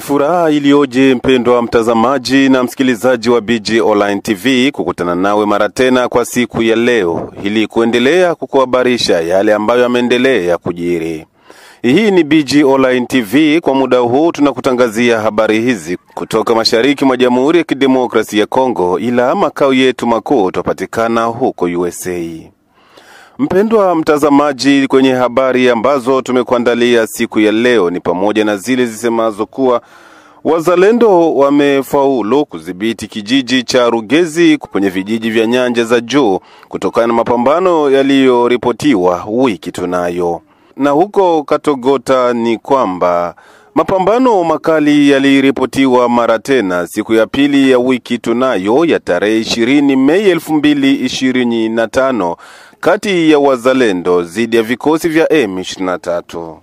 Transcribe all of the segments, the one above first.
Ni furaha iliyoje mpendwa mtazamaji na msikilizaji wa BG Online TV kukutana nawe mara tena kwa siku ya leo ili kuendelea kukuhabarisha yale ambayo yameendelea kujiri. Hii ni BG Online TV. Kwa muda huu tunakutangazia habari hizi kutoka mashariki mwa Jamhuri ya Kidemokrasia ya Kongo, ila makao yetu makuu tupatikana huko USA. Mpendwa mtazamaji, kwenye habari ambazo tumekuandalia siku ya leo ni pamoja na zile zisemazo kuwa wazalendo wamefaulu kudhibiti kijiji cha Rugezi kwenye vijiji vya nyanja za juu kutokana na mapambano yaliyoripotiwa wiki tunayo. Na huko Katogota ni kwamba mapambano makali yaliripotiwa mara tena siku ya pili ya wiki tunayo ya tarehe 20 Mei 2025 kati ya wazalendo dhidi ya vikosi vya M23.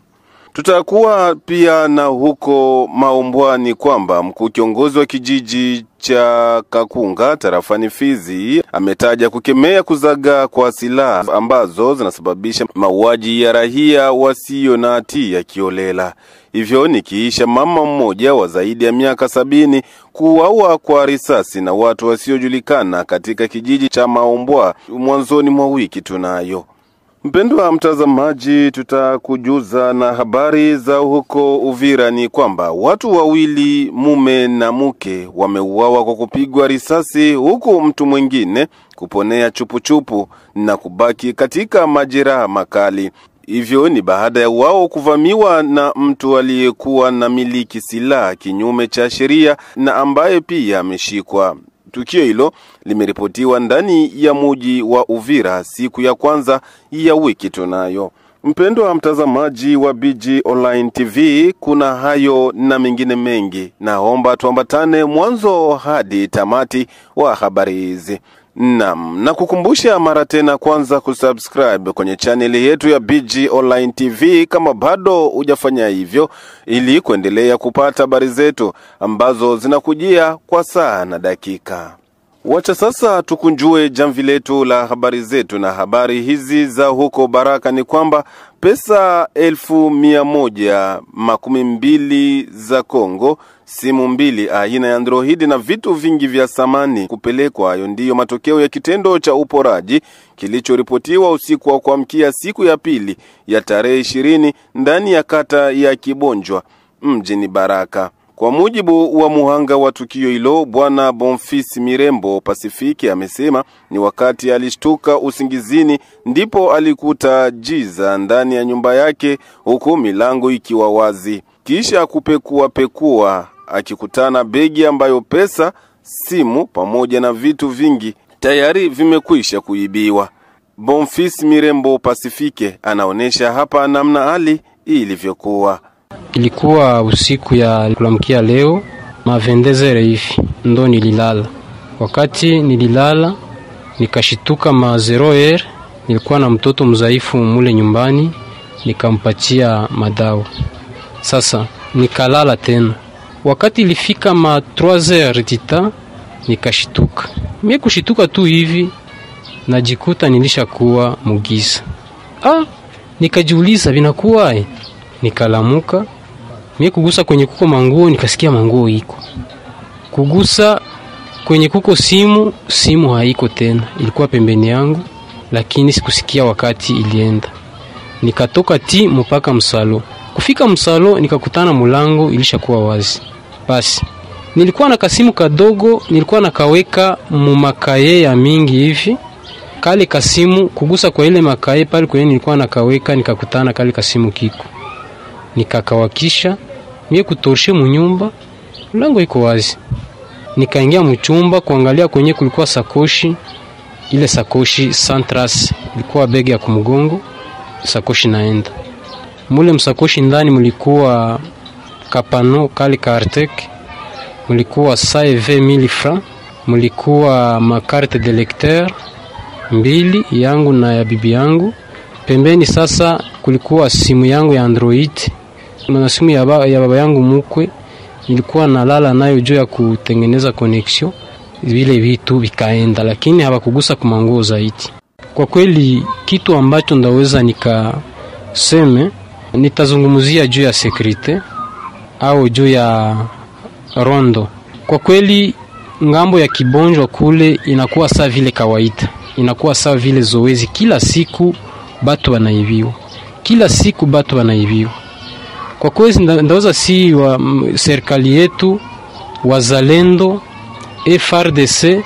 Tutakuwa pia na huko Maombwani kwamba mkuu kiongozi wa kijiji cha Kakunga tarafani Fizi ametaja kukemea kuzaga kwa silaha ambazo zinasababisha mauaji ya raia wasio na hatia kiolela. Hivyo nikiisha mama mmoja wa zaidi ya miaka 70 kuuawa kwa risasi na watu wasiojulikana katika kijiji cha Maombwa mwanzoni mwa wiki tunayo. Mpendwa mtazamaji, tutakujuza na habari za huko Uvira ni kwamba watu wawili, mume na mke, wameuawa kwa kupigwa risasi, huku mtu mwingine kuponea chupuchupu na kubaki katika majeraha makali. Hivyo ni baada ya wao kuvamiwa na mtu aliyekuwa na miliki silaha kinyume cha sheria na ambaye pia ameshikwa. Tukio hilo limeripotiwa ndani ya mji wa Uvira siku ya kwanza ya wiki tunayo. Mpendwa mtazamaji wa BG Online TV, kuna hayo na mengine mengi. Naomba tuambatane mwanzo hadi tamati wa habari hizi. Na kukumbusha mara tena kwanza kusubscribe kwenye channel yetu ya BG Online TV kama bado hujafanya hivyo, ili kuendelea kupata habari zetu ambazo zinakujia kwa saa na dakika. Wacha sasa tukunjue jamvi letu la habari zetu, na habari hizi za huko Baraka ni kwamba pesa 1112 za Kongo, simu 2 aina ya Android na vitu vingi vya samani kupelekwa. Hayo ndiyo matokeo ya kitendo cha uporaji kilichoripotiwa usiku wa kuamkia siku ya pili ya tarehe 20 ndani ya kata ya Kibonjwa mjini Baraka. Kwa mujibu wa muhanga wa tukio hilo, Bwana Bonfils Mirembo Pasifiki amesema ni wakati alishtuka usingizini ndipo alikuta giza ndani ya nyumba yake huku milango ikiwa wazi. Kisha kupekua akikutana begi ambayo pesa, simu pamoja na vitu vingi tayari vimekwisha kuibiwa. Bonfils Mirembo Pasifike anaonesha hapa namna hali ilivyokuwa. Ilikuwa usiku ya kulamkia leo mavendezere hivi ndo nililala. Wakati nililala nikashituka 0h, nilikuwa na mtoto mzaifu mule nyumbani, nikampatia madawa. Sasa nikalala tena. Wakati ilifika 3h tita nikashituka. Mimi kushituka tu hivi najikuta nilishakuwa mugiza. Nikajiuliza vinakuwa nikalamuka. Mimi kugusa kwenye kuko manguo, nikasikia manguo iko. Kugusa kwenye kuko simu haiko tena. Ilikuwa pembeni yangu, lakini sikusikia wakati ilienda. Nikatoka mpaka msalo. Kufika msalo nikakutana mulango ilishakuwa wazi. Basi nilikuwa na kasimu kadogo, nilikuwa nakaweka mumakaye ya mingi hivi. Kale kasimu kugusa kwa ile makaye pale kwenye nilikuwa nakaweka, nikakutana kale kasimu kiko. Nikakawakisha, mie kutorshe munyumba, mlango iko wazi. Nikaingia mchumba kuangalia kwenye kulikuwa sakoshi, ile sakoshi Santras, ilikuwa begi ya kumgongo, sakoshi naenda. Mule msakoshi ndani mulikuwa kapano kali Kartek, mulikuwa 20,000 francs, mulikuwa makarte de lecteur 2 yangu na ya bibi yangu. Pembeni sasa kulikuwa simu yangu ya Android na simu ya baba yangu mkwe, nilikuwa nalala nayo juu ya kutengeneza connection. Vile vitu vikaenda, lakini hawakugusa kumanguo zaidi. Kwa kweli kitu ambacho ndaweza nikaseme, nitazungumzia juu ya security. au juu ya rondo. Kwa kweli ngambo ya Kibonjwa kule inakuwa sawa vile kawaida, inakuwa sawa vile zoezi. Kila siku batu wanaibiwa, kila siku batu wanaibiwa. Kwa kweli ndaweza si wa serikali yetu, wazalendo, FRDC,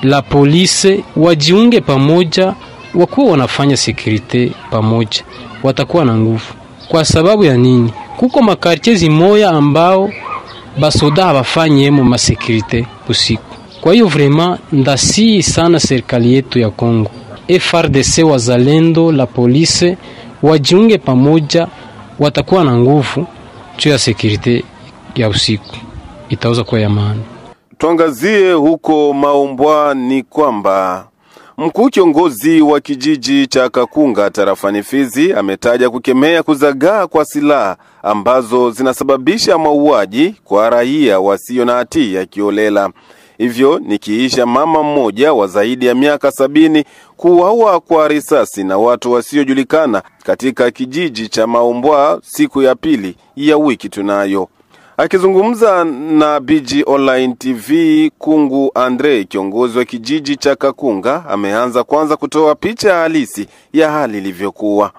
la police wajiunge pamoja, wakuwa wanafanya security pamoja, watakuwa na nguvu. Kwa sababu ya nini? Kuko makartiezi moya ambao basoda habafanyi ma security usiku. Kwa hiyo vraiment ndasi sana serikali yetu ya Kongo, FRDC, wazalendo, la police wajiunge pamoja, watakuwa na nguvu juu ya security ya usiku, itaweza kuwa ya maana. Tuangazie huko Maumbwa ni kwamba mkuu kiongozi wa kijiji cha Kakunga tarafani Fizi ametaja kukemea kuzagaa kwa silaha ambazo zinasababisha mauaji kwa raia wasio na hatia kiolela. Hivyo nikiisha mama mmoja wa zaidi ya miaka 70 kuuawa kwa risasi na watu wasiojulikana katika kijiji cha Maumbwa siku ya pili ya wiki tunayo. Akizungumza na BG Online TV, Kungu Andre, kiongozi wa kijiji cha Kakunga, ameanza kwanza kutoa picha halisi ya hali ilivyokuwa.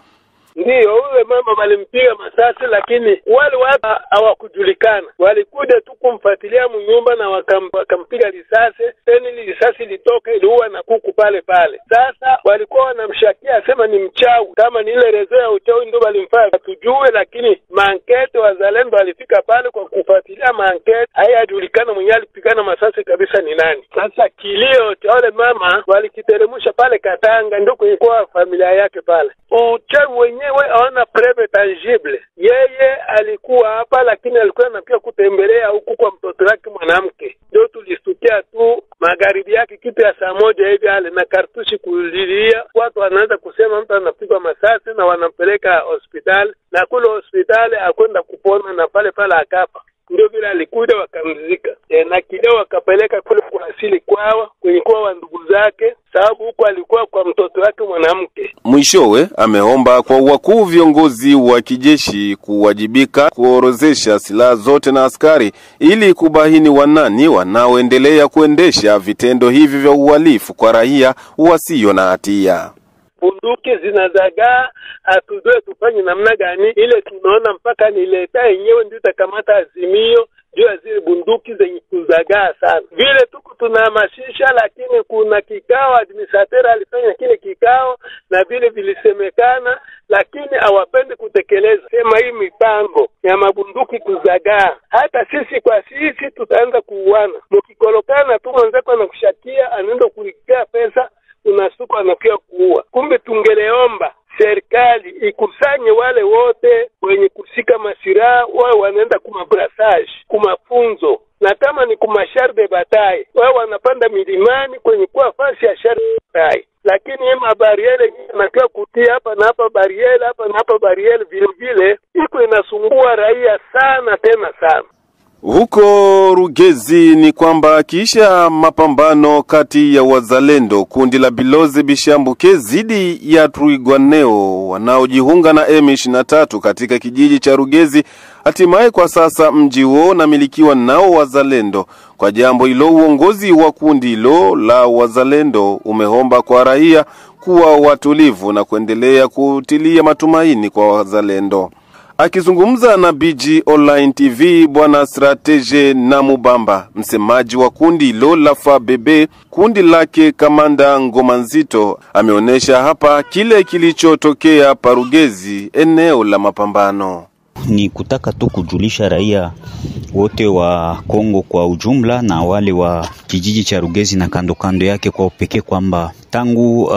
Ndiyo, ule mama walimpiga masasi, lakini wale watu hawakujulikana. Walikuja tu kumfuatilia mnyumba na wakampiga risasi. Tena ile risasi ilitoka iliua na kuku pale pale. Sasa walikuwa wanamshakia asema ni mchawi. Kama ni ile rezo ya uchawi ndio walimfanya tujue, lakini maankete wazalendo walifika pale kwa kufuatilia maankete. Hayajulikana mwenye alipigana masasi kabisa ni nani. Sasa kilio cha wale mama walikiteremusha pale Katanga, ndio kulikuwa familia yake pale. Uchawi wenyewe hawana preve tangible. Yeye alikuwa hapa, lakini alikuwa anapia kutembelea huku kwa mtoto wake mwanamke. Ndio tulistukia tu magharibi yake kitu ya saa 1 hivi ale na kartushi kulilia. Watu wanaanza kusema mtu anapigwa masasi na wanampeleka hospitali, na kule hospitali akwenda kupona na pale pale akafa. Ndio vile alikuja wakamzika. Na kileo wakapeleka kule kwa asili kwao, kwenye kwa ndugu zake, sababu huko alikuwa kwa mtoto wake mwanamke. Mwishowe ameomba kwa wakuu viongozi wa kijeshi kuwajibika kuorozesha silaha zote na askari ili kubaini wanani wanaoendelea kuendesha vitendo hivi vya uhalifu kwa raia wasio na hatia. Bunduki zinazagaa, hatujue tufanye namna gani. Ile tunaona mpaka ni leta yenyewe ndio itakamata azimio juu ya zile bunduki zenye kuzagaa sana. Vile tuko tunahamasisha, lakini kuna kikao administrateur alifanya kile kikao na vile vilisemekana, lakini hawapendi kutekeleza. Sema hii mipango ya mabunduki kuzagaa, hata sisi kwa sisi tutaanza kuuana. Mkikolokana tu mwanzako na kushakia anaenda kulikia pesa, unasuka anakia kuua. Kumbe tungeleomba serikali ikusanye wale wote wenye kusika masiraha, wao wanaenda kumabrasage, kumafunzo, na kama ni kumashar de bataille wao wanapanda milimani kwenye kwa fasi ya shar de bataille. Lakini hema bariele inakiwa kutia hapa na hapa bariele, hapa na hapa bariele, vile vile iko inasumbua raia sana tena sana. Huko Rugezi ni kwamba kisha mapambano kati ya wazalendo kundi la Biloze Bishambuke zidi ya Twirwaneho wanaojiunga na M23 katika kijiji cha Rugezi, hatimaye kwa sasa mji huo unamilikiwa nao wazalendo. Kwa jambo hilo uongozi wa kundi hilo la wazalendo umeomba kwa raia kuwa watulivu na kuendelea kutilia matumaini kwa wazalendo. Akizungumza na BG Online TV, Bwana Stratege Namubamba, msemaji wa kundi hilo la FABB, kundi lake Kamanda Ngomanzito, ameonesha hapa kile kilichotokea Parugezi, eneo la mapambano. Ni kutaka tu kujulisha raia wote wa Kongo kwa ujumla na wale wa kijiji cha Rugezi na kando kando yake kwa upekee kwamba tangu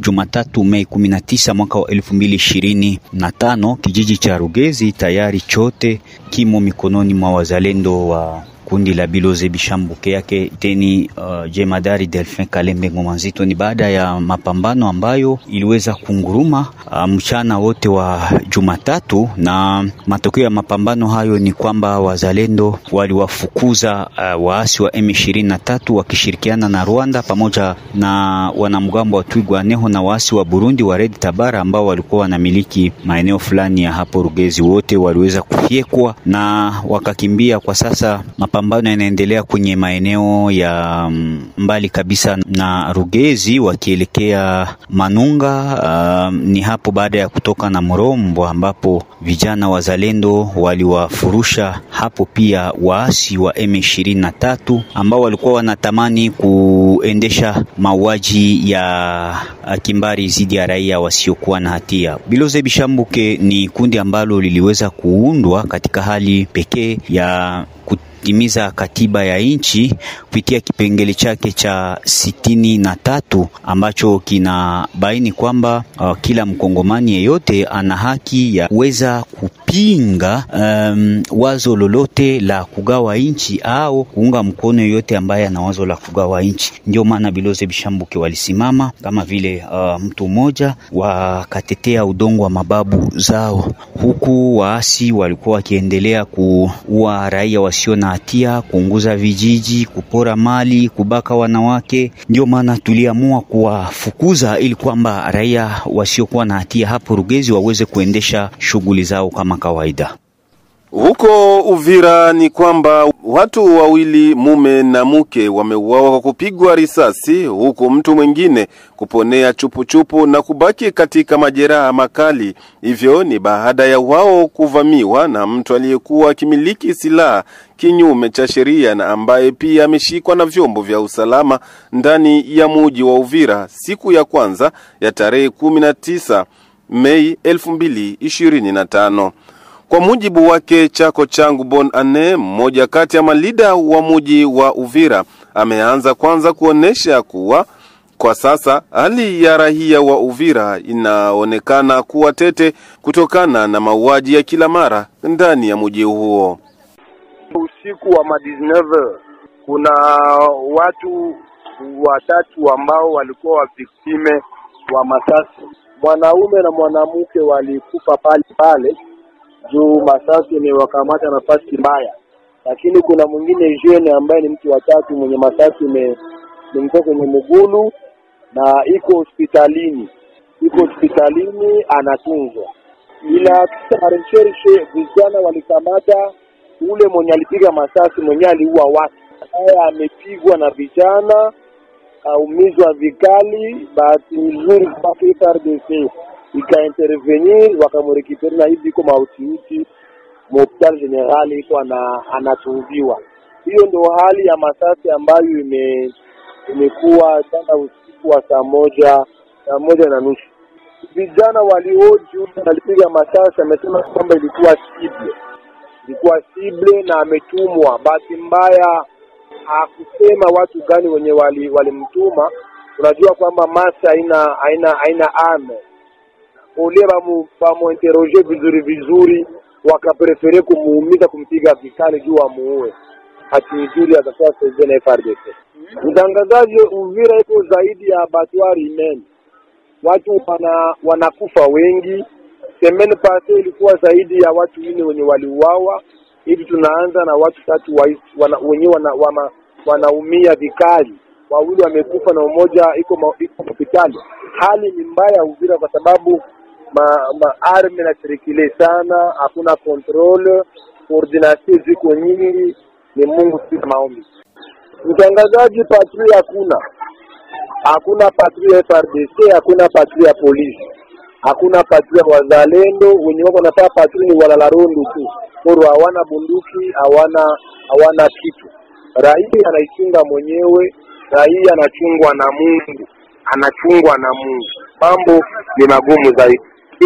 Jumatatu Mei 19 mwaka wa 2025 kijiji cha Rugezi tayari chote kimo mikononi mwa wazalendo wa kundi la Biloze Bishambuke yake teni jemadari Delphin Kalembe Ngoma Nzito. Ni baada ya mapambano ambayo iliweza kunguruma mchana wote wa Jumatatu, na matokeo ya mapambano hayo ni kwamba wazalendo waliwafukuza waasi wa M23 wakishirikiana na Rwanda pamoja na wanamgambo wa Twirwaneho na waasi wa Burundi wa Red Tabara ambao walikuwa wanamiliki maeneo fulani ya hapo Rugezi. Wote waliweza kufyekwa na wakakimbia. Kwa sasa mapambano yanaendelea kwenye maeneo ya mbali kabisa na Rugezi wakielekea Manunga. Ni hapo baada ya kutoka na Murombo ambapo vijana wazalendo waliwafurusha hapo pia waasi wa M23 ambao walikuwa wanatamani kuendesha mauaji ya kimbari zidi ya raia wasiokuwa na hatia. Biloze Bishambuke ni kundi ambalo liliweza kuundwa katika hali pekee ya kutimiza katiba ya nchi kupitia kipengele chake cha 63 ambacho kinabaini kwamba kila mkongomani yeyote ana haki ya kuweza kupinga wazo lolote la kugawa nchi au kuunga mkono yoyote ambaye ana wazo la kugawa nchi. Ndio maana Biloze Bishambuke walisimama kama vile mtu mmoja wakatetea udongo wa mababu zao, huku waasi walikuwa wakiendelea kuua raia wasio na hatia, kuunguza vijiji, kupora mali, kubaka wanawake. Ndio maana tuliamua kuwafukuza ili kwamba raia wasiokuwa na hatia hapo Rugezi waweze kuendesha shughuli zao kama kawaida. Huko Uvira ni kwamba watu wawili, mume na mke, wameuawa kwa kupigwa risasi, huku mtu mwingine kuponea chupu na kubaki katika majeraha makali. Hivyo ni baada ya wao kuvamiwa na mtu aliyekuwa akimiliki silaha kinyume cha sheria na ambaye pia ameshikwa na vyombo vya usalama ndani ya mji wa Uvira siku ya kwanza ya tarehe 19 Mei 2025. Kwa mujibu wake Chako Changu Bon Ane, mmoja kati ya malida wa mji wa Uvira, ameanza kwanza kuonesha kuwa kwa sasa hali ya raia wa Uvira inaonekana kuwa tete kutokana na mauaji ya kila mara ndani ya mji huo. Usiku wa 19 kuna watu watatu ambao walikuwa waviktime wa masasi. Mwanaume na mwanamke walikufa pale juu masasi ni wakamata nafasi mbaya, lakini kuna mwingine jeune ambaye ni mtu wa tatu mwenye masasi ni mko kwenye mgulu na iko hospitalini anatunzwa. Ila recherche vijana walikamata ule mwenye alipiga masasi, mwenye aliua watu. Haya amepigwa na vijana, aumizwa vikali. Bahati nzuri kwa FARDC ikaintervenir wakamrekiperi na hivi kwa mautiuti hospitali generali iko anatunziwa. Hiyo ndio hali ya masasi ambayo imekuwa tena usiku wa saa moja na nusu. Vijana walioji walipiga masasi amesema kwamba ilikuwa sible na ametumwa. Bahati mbaya hakusema watu gani wenye walimtuma. Unajua kwamba masa haina ame. Ole bamu interroger vizuri wakaprefere kumuumiza, kumpiga vikali juu amuue. Hati nzuri atakuwa sezena FARDC. Mtangazaji, Uvira iko zaidi ya batwari imeni. Watu wanakufa wengi. Semene pase ilikuwa zaidi ya watu 4 wenye waliuawa. Hivi tunaanza na watu 3 wenye wanaumia vikali. 2 wamekufa na mmoja iko hospitali. Hali ni mbaya Uvira kwa sababu arme na circule sana, hakuna control, coordination ziko nyingi. Ni Mungu tu maombi. Mtangazaji, patrouille hakuna patrouille FARDC, hakuna patrouille ya polisi, hakuna patrouille wazalendo. Wenye wako wanafanya patrouille ni walalarondo tu, kwa hawana bunduki, hawana kitu. Raia anaichunga mwenyewe, raia anachungwa na Mungu. Mambo ni magumu zaidi.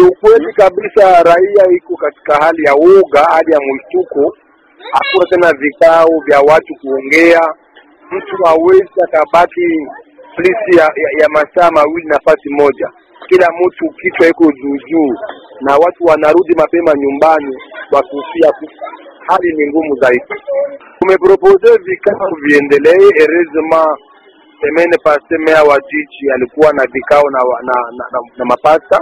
Ukweli kabisa, raia iko katika hali ya uoga, hali ya mshtuko. Hakuna tena vikao vya watu kuongea. Mtu hawezi akabaki polisi ya masaa mawili nafasi moja. Kila mtu kichwa iko juu na watu wanarudi mapema nyumbani wakufia hali ni ngumu zaidi. Tumepropose vikao viendelee. Heureusement semaine passée meya wa jiji alikuwa na vikao na mapasta.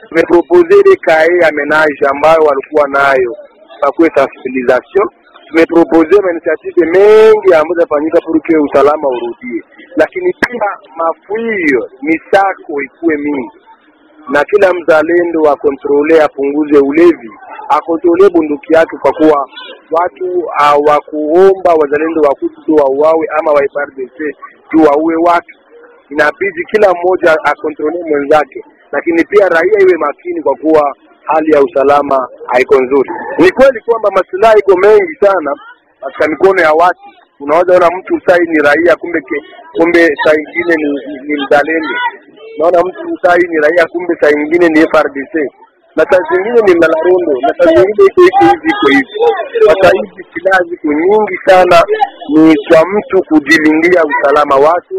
Tumepropose ile kae ya menage ambayo walikuwa nayo kwa sensibilisation. Tumepropose initiative mengi ambazo zafanyika pour usalama urudie, lakini pia mafuio misako ikuwe mingi na kila mzalendo wa kontrole apunguze ulevi, akontrole bunduki yake, kwa kuwa watu hawakuomba wazalendo wakutu wauawe ama wa FARDC tu wauwe watu. Inabidi kila mmoja akontrole mwenzake, lakini pia raia iwe makini kwa kuwa hali ya usalama haiko nzuri. Ni kweli kwamba maslahi iko mengi sana katika mikono ya watu. Unaweza ona mtu sai ni raia kumbe saa nyingine ni mzalendo. Naona mtu sai ni raia kumbe saa nyingine ni FARDC. Na saa nyingine ni mzalendo, na saa nyingine iko hivi. Sasa hizi silaha ziko nyingi sana, ni kwa mtu kujilindia usalama wake,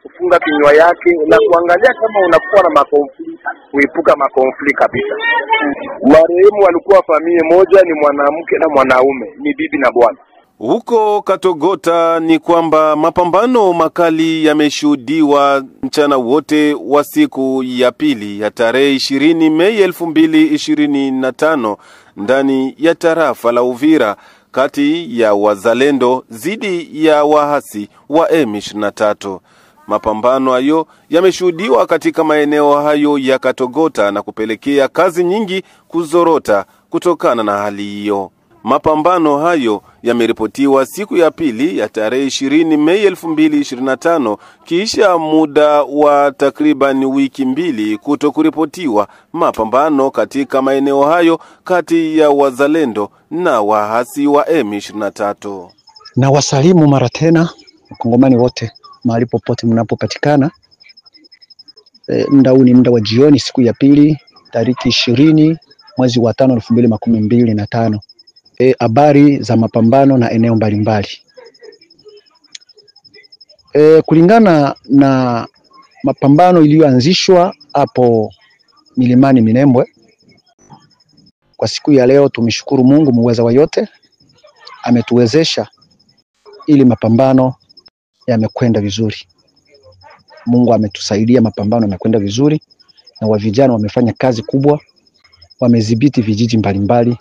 kufunga kinywa yake na kuangalia kama unakuwa na makonflikt, kuepuka makonflikt kabisa. Marehemu walikuwa familia moja, ni mwanamke na mwanaume, ni bibi na bwana. Huko Katogota ni kwamba mapambano makali yameshuhudiwa mchana wote wa siku ya pili ya tarehe 20 Mei 2025 ndani ya tarafa la Uvira kati ya wazalendo dhidi ya wahasi wa M23. Mapambano hayo yameshuhudiwa katika maeneo hayo ya Katogota na kupelekea kazi nyingi kuzorota kutokana na hali hiyo. Mapambano hayo yameripotiwa siku ya pili ya tarehe 20 Mei 2025 kisha muda wa takriban wiki mbili kutokuripotiwa mapambano katika maeneo hayo kati ya wazalendo na wahasi wa M23. Na wasalimu mara tena Wakongomani wote mahali popote mnapopatikana. Muda huu ni muda wa jioni, siku ya pili, tariki 20 mwezi wa 5 2025. Habari za mapambano na eneo mbalimbali. Kulingana na mapambano iliyoanzishwa hapo milimani Minembwe, kwa siku ya leo tumshukuru Mungu muweza wa yote, ametuwezesha ili mapambano yamekwenda vizuri. Mungu ametusaidia, mapambano yamekwenda vizuri na wa vijana wamefanya kazi kubwa, wamedhibiti vijiji mbalimbali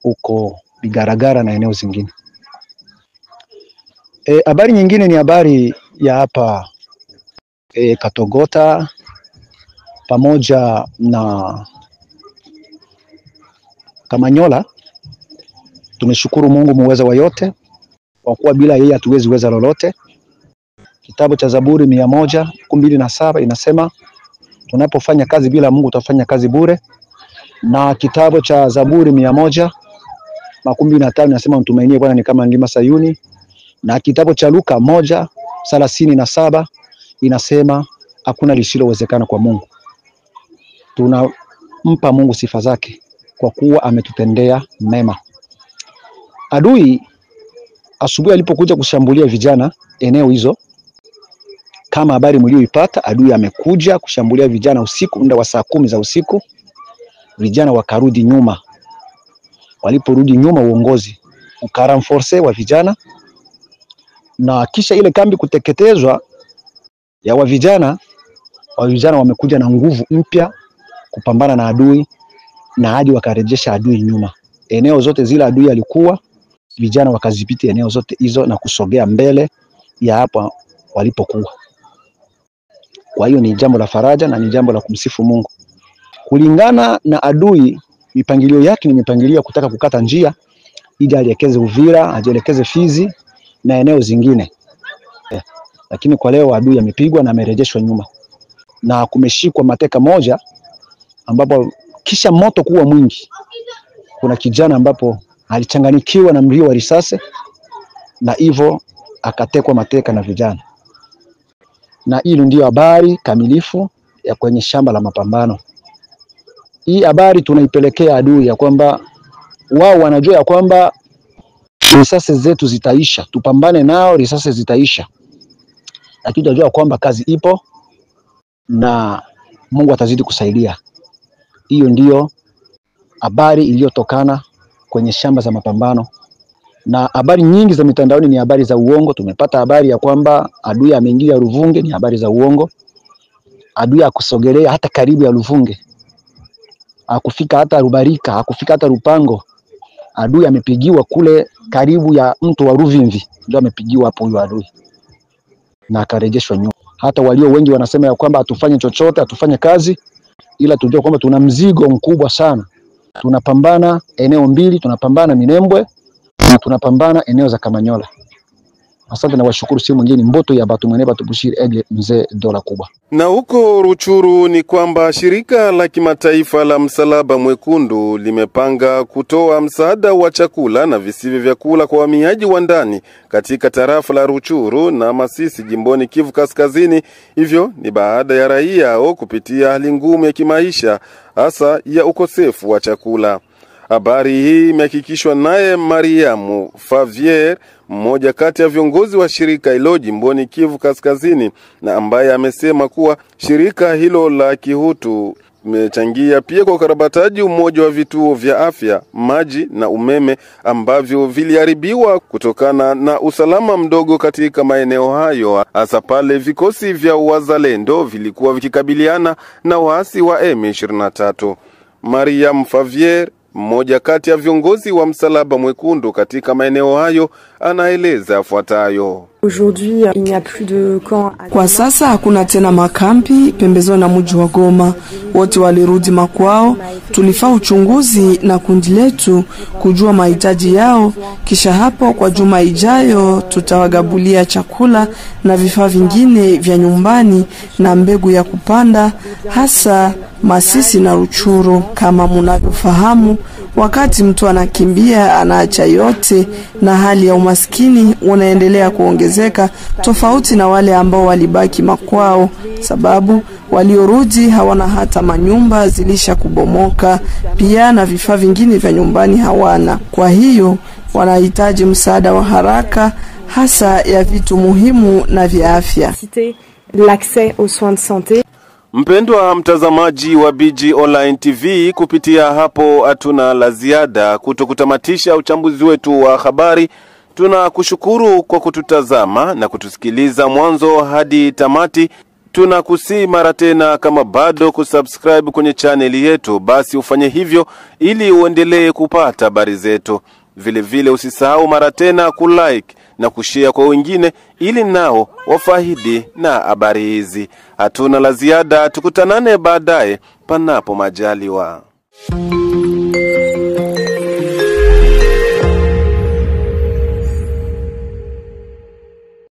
huko Bigaragara na eneo zingine. Habari nyingine ni habari ya hapa Katogota pamoja na Kamanyola. Tumeshukuru Mungu muweza wa yote, kwa kuwa bila yeye hatuwezi weza lolote. Kitabu cha Zaburi 127 inasema tunapofanya kazi bila Mungu tutafanya kazi bure. Na kitabu cha Zaburi 115 inasema mtumainie Bwana ni kama mlima Sayuni. Na kitabu cha Luka 1:37 inasema hakuna lisilowezekana kwa Mungu. Tunampa Mungu sifa zake kwa kuwa ametutendea mema. Adui asubuhi alipokuja kushambulia vijana eneo hizo, kama habari mlioipata, adui amekuja kushambulia vijana usiku, muda wa saa 10 za usiku. Vijana wakarudi nyuma. Waliporudi nyuma, uongozi ukaramforce wa vijana, na kisha ile kambi kuteketezwa ya wa vijana wamekuja na nguvu mpya kupambana na adui, na hadi wakarejesha adui nyuma. Eneo zote zile adui alikuwa, vijana wakadhibiti eneo zote hizo na kusogea mbele ya hapa walipokuwa. Kwa hiyo ni jambo la faraja na ni jambo la kumsifu Mungu. Kulingana na adui, mipangilio yake ni mipangilio kutaka kukata njia ili alielekeze Uvira, ajielekeze Fizi na eneo zingine. Lakini kwa leo adui amepigwa na amerejeshwa nyuma. Na kumeshikwa mateka moja ambapo kisha moto kuwa mwingi, kuna kijana ambapo alichanganikiwa na mlio wa risasi na hivyo akatekwa mateka na vijana. Na hilo ndio habari kamilifu ya kwenye shamba la mapambano. Hii habari tunaipelekea adui ya kwamba wao wanajua ya kwamba risasi zetu zitaisha, tupambane nao, risasi zitaisha. Lakini tunajua kwamba kazi ipo na Mungu atazidi kusaidia. Hiyo ndio habari iliyotokana kwenye shamba za mapambano, na habari nyingi za mitandaoni ni habari za uongo. Tumepata habari ya kwamba adui ameingia Ruvunge, ni habari za uongo. Adui akusogelea hata karibu ya Ruvunge, hakufika hata Rubarika, hakufika hata Rupango. Adui amepigiwa kule karibu ya mto wa Ruvimvi, ndio amepigiwa hapo huyo adui na akarejeshwa nyuma. Hata walio wengi wanasema ya kwamba atufanye chochote, atufanye kazi, ila tujue kwamba tuna mzigo mkubwa sana. Tunapambana eneo mbili, tunapambana Minembwe na tunapambana eneo za Kamanyola. Asante na washukuru si mwingine Mboto ya Batu Mweneba Tubushiri Egle Mzee Dola Kubwa. Na huko Ruchuru ni kwamba shirika la kimataifa la Msalaba Mwekundu limepanga kutoa msaada wa chakula na visivyo vyakula kwa wahamiaji wa ndani katika tarafa la Ruchuru na Masisi jimboni Kivu Kaskazini. Hivyo ni baada ya raia hao kupitia hali ngumu ya kimaisha, hasa ya ukosefu wa chakula. Habari hii imehakikishwa naye Mariamu Favier, mmoja kati ya viongozi wa shirika hilo jimboni Kivu Kaskazini, na ambaye amesema kuwa shirika hilo la kihutu imechangia pia kwa ukarabataji umoja wa vituo vya afya, maji na umeme ambavyo viliharibiwa kutokana na usalama mdogo katika maeneo hayo, hasa pale vikosi vya wazalendo vilikuwa vikikabiliana na waasi wa M23. Mariam Favier, mmoja kati ya viongozi wa Msalaba Mwekundu katika maeneo hayo, anaeleza afuatayo. Kwa sasa hakuna tena makampi pembezoni na mji wa Goma. Wote walirudi makwao. Tulifaa uchunguzi na kundi letu kujua mahitaji yao. Kisha hapo kwa juma ijayo tutawagabulia chakula na vifaa vingine vya nyumbani na mbegu ya kupanda, hasa Masisi na Ruchuru. Kama mnavyofahamu, wakati mtu anakimbia anaacha yote na hali ya umaskini unaendelea kuongezeka, tofauti na wale ambao walibaki makwao, sababu waliorudi hawana hata manyumba, zilisha kubomoka, pia na vifaa vingine vya nyumbani hawana. Kwa hiyo wanahitaji msaada wa haraka, hasa ya vitu muhimu na vya afya. L'accès aux soins de santé. Mpendwa mtazamaji wa BG Online TV, kupitia hapo hatuna la ziada kutokutamatisha uchambuzi wetu wa habari. Tunakushukuru kwa kututazama na kutusikiliza mwanzo hadi tamati. Tunakusihi mara tena, kama bado kusubscribe kwenye channel yetu, basi ufanye hivyo ili uendelee kupata habari zetu. Vile vile usisahau mara tena kulike na kushare kwa wengine ili nao wafaidi na habari hizi. Hatuna la ziada, tukutanane baadaye panapo majaliwa.